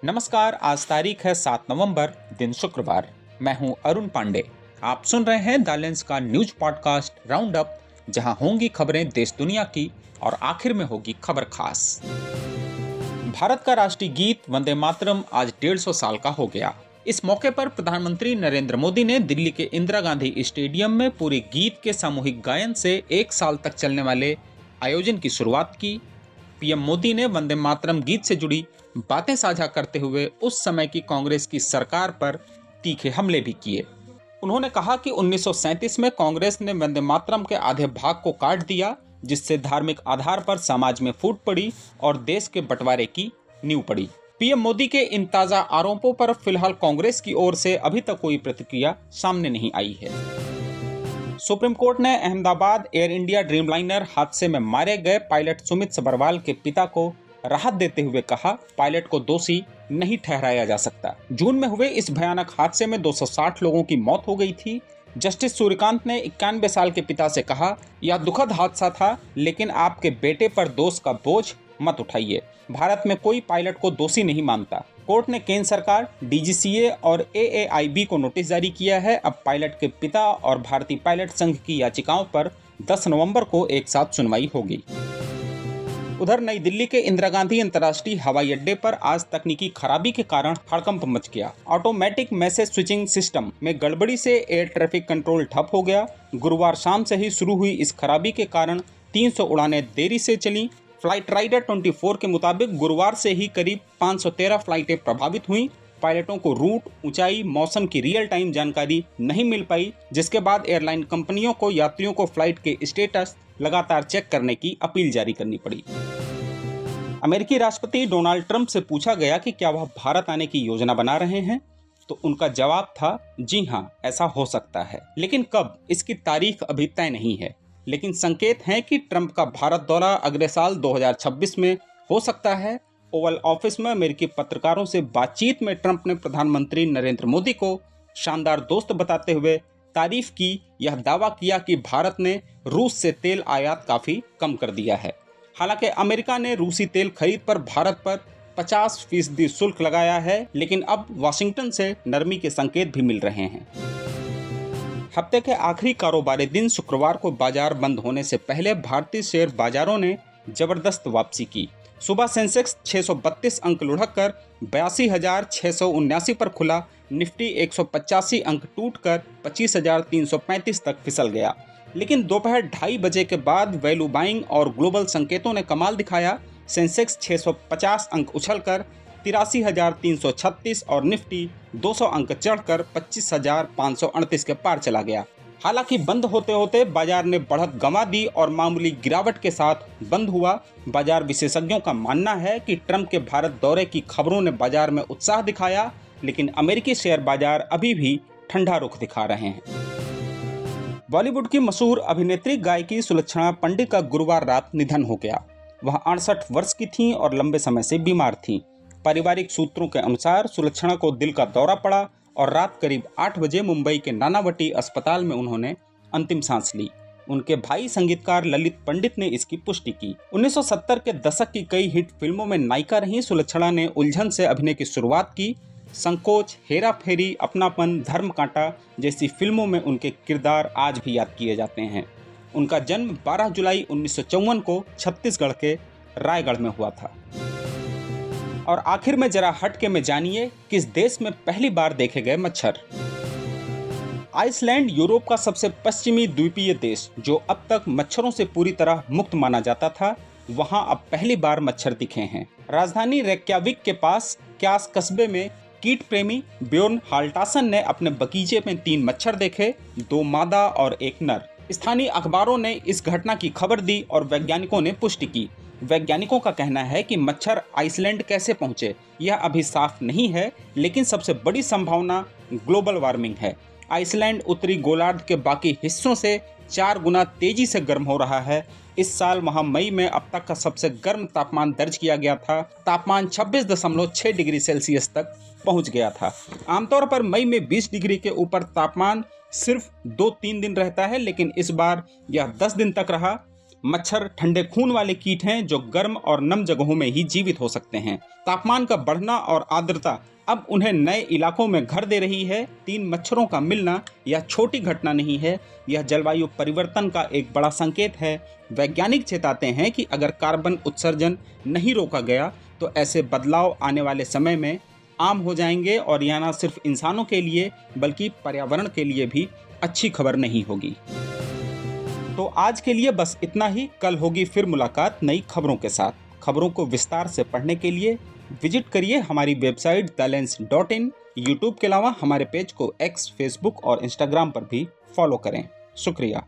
नमस्कार। आज तारीख है 7 नवंबर, दिन शुक्रवार। मैं हूं अरुण पांडे। आप सुन रहे हैं द लेंस का न्यूज पॉडकास्ट राउंड अप, जहां होंगी खबरें देश दुनिया की और आखिर में होगी खबर खास। भारत का राष्ट्रीय गीत वंदे मातरम आज 150 साल का हो गया। इस मौके पर प्रधानमंत्री नरेंद्र मोदी ने दिल्ली के इंदिरा गांधी स्टेडियम में पूरे गीत के सामूहिक गायन से 1 साल तक चलने वाले आयोजन की शुरुआत की। पीएम मोदी ने वंदे मातरम गीत से जुड़ी बातें साझा करते हुए उस समय की कांग्रेस की सरकार पर तीखे हमले भी किए। उन्होंने कहा कि 1937 में कांग्रेस ने वंदे मातरम के आधे भाग को काट दिया, जिससे धार्मिक आधार पर समाज में फूट पड़ी और देश के बंटवारे की नींव पड़ी। पीएम मोदी के इन ताजा आरोपों पर फिलहाल कांग्रेस की ओर से अभी तक कोई प्रतिक्रिया सामने नहीं आई है। सुप्रीम कोर्ट ने अहमदाबाद एयर इंडिया ड्रीमलाइनर हादसे में मारे गए पायलट सुमित सभरवाल के पिता को राहत देते हुए कहा, पायलट को दोषी नहीं ठहराया जा सकता। जून में हुए इस भयानक हादसे में 260 लोगों की मौत हो गई थी। जस्टिस सूर्यकांत ने 91 साल के पिता से कहा, यह दुखद हादसा था, लेकिन आपके बेटे पर दोष का बोझ मत उठाइए। भारत में कोई पायलट को दोषी नहीं मानता। कोर्ट ने केंद्र सरकार, डीजीसीए और एएआईबी को नोटिस जारी किया है। अब पायलट के पिता और भारतीय पायलट संघ की याचिकाओं पर 10 नवंबर को एक साथ सुनवाई होगी। उधर नई दिल्ली के इंदिरा गांधी अंतर्राष्ट्रीय हवाई अड्डे पर आज तकनीकी खराबी के कारण हड़कंप मच गया। ऑटोमेटिक मैसेज स्विचिंग सिस्टम में गड़बड़ी से एयर ट्रैफिक कंट्रोल ठप हो गया। गुरुवार शाम से ही शुरू हुई इस खराबी के कारण 300 उड़ानें देरी से चली। फ्लाइट राइडर 24 के मुताबिक गुरुवार से ही करीब 513 फ्लाइटें प्रभावित हुई। पायलटों को रूट, ऊंचाई, मौसम की रियल टाइम जानकारी नहीं मिल पाई, जिसके बाद एयरलाइन कंपनियों को यात्रियों को फ्लाइट के स्टेटस लगातार चेक करने की अपील जारी करनी पड़ी। अमेरिकी राष्ट्रपति डोनाल्ड ट्रंप से पूछा गया कि क्या वह भारत आने की योजना बना रहे हैं, तो उनका जवाब था, जी हां, ऐसा हो सकता है, लेकिन कब, इसकी तारीख अभी तय नहीं है। लेकिन संकेत हैं कि ट्रंप का भारत दौरा अगले साल 2026 में हो सकता है। ओवल ऑफिस में अमेरिकी पत्रकारों से बातचीत में ट्रंप ने प्रधानमंत्री नरेंद्र मोदी को शानदार दोस्त बताते हुए तारीफ की। यह दावा किया कि भारत ने रूस से तेल आयात काफी कम कर दिया है। हालांकि अमेरिका ने रूसी तेल खरीद पर भारत पर 50% शुल्क लगाया है, लेकिन अब वाशिंगटन से नरमी के संकेत भी मिल रहे हैं। हफ्ते के आखिरी कारोबारी दिन शुक्रवार को बाजार बंद होने से पहले भारतीय शेयर बाजारों ने जबरदस्त वापसी की। सुबह सेंसेक्स 632 अंक लुढ़ककर 82,679 पर खुला। निफ्टी 185 अंक टूटकर 25,335 तक फिसल गया। लेकिन दोपहर 2:30 बजे के बाद वैल्यू बाइंग और ग्लोबल संकेतों ने कमाल दिखाया। सेंसेक्स 650 अंक उछलकर 83,336 और निफ्टी 200 अंक चढ़कर 25,538 के पार चला गया। हालांकि बंद होते होते बाजार ने बढ़त गंवा दी और मामूली गिरावट के साथ बंद हुआ। बाजार विशेषज्ञों का मानना है कि ट्रंप के भारत दौरे की खबरों ने बाजार में उत्साह दिखाया, लेकिन अमेरिकी शेयर बाजार अभी भी ठंडा रुख दिखा रहे हैं। बॉलीवुड की मशहूर अभिनेत्री गायकी सुलक्षणा पंडित का गुरुवार रात निधन हो गया। वह 68 वर्ष की थीं और लंबे समय से बीमार थीं। पारिवारिक सूत्रों के अनुसार सुलक्षणा को दिल का दौरा पड़ा और रात करीब 8 बजे मुंबई के नानावटी अस्पताल में उन्होंने अंतिम सांस ली। उनके भाई संगीतकार ललित पंडित ने इसकी पुष्टि की। 1970 के दशक की कई हिट फिल्मों में नायिका रही सुलक्षणा ने उलझन से अभिनय की शुरुआत की। संकोच, हेरा फेरी, अपनापन, धर्म कांटा जैसी फिल्मों में उनके किरदार आज भी याद किए जाते हैं। उनका जन्म 12 जुलाई 1954 को छत्तीसगढ़ के रायगढ़ में हुआ था। और आखिर में जरा हटके में जानिए, किस देश में पहली बार देखे गए मच्छर। आइसलैंड यूरोप का सबसे पश्चिमी द्वीपीय देश, जो अब तक मच्छरों से पूरी तरह मुक्त माना जाता था, वहां अब पहली बार मच्छर दिखे हैं। राजधानी रेक्याविक के पास क्यास कस्बे में कीट प्रेमी ब्योर्न हाल्टासन ने अपने बगीचे में 3 मच्छर देखे, 2 मादा और 1 नर। स्थानीय अखबारों ने इस घटना की खबर दी और वैज्ञानिकों ने पुष्टि की। वैज्ञानिकों का कहना है कि मच्छर आइसलैंड कैसे पहुंचे यह अभी साफ नहीं है, लेकिन सबसे बड़ी संभावना ग्लोबल वार्मिंग है। आइसलैंड उत्तरी गोलार्ध के बाकी हिस्सों से 4 गुना तेजी से गर्म हो रहा है। इस साल वहां मई में अब तक का सबसे गर्म तापमान दर्ज किया गया था। तापमान 26.6 डिग्री सेल्सियस तक पहुंच गया था। आमतौर पर मई में 20 डिग्री के ऊपर तापमान सिर्फ 2-3 दिन रहता है, लेकिन इस बार यह 10 दिन तक रहा। मच्छर ठंडे खून वाले कीट हैं जो गर्म और नम जगहों में ही जीवित हो सकते हैं। तापमान का बढ़ना और आर्द्रता अब उन्हें नए इलाकों में घर दे रही है। 3 मच्छरों का मिलना यह छोटी घटना नहीं है, यह जलवायु परिवर्तन का एक बड़ा संकेत है। वैज्ञानिक चेताते हैं कि अगर कार्बन उत्सर्जन नहीं रोका गया तो ऐसे बदलाव आने वाले समय में आम हो जाएंगे और यह न सिर्फ इंसानों के लिए बल्कि पर्यावरण के लिए भी अच्छी खबर नहीं होगी। तो आज के लिए बस इतना ही। कल होगी फिर मुलाकात नई खबरों के साथ। खबरों को विस्तार से पढ़ने के लिए विजिट करिए हमारी वेबसाइट theLens.in। यूट्यूब के अलावा हमारे पेज को एक्स, फेसबुक और इंस्टाग्राम पर भी फॉलो करें। शुक्रिया।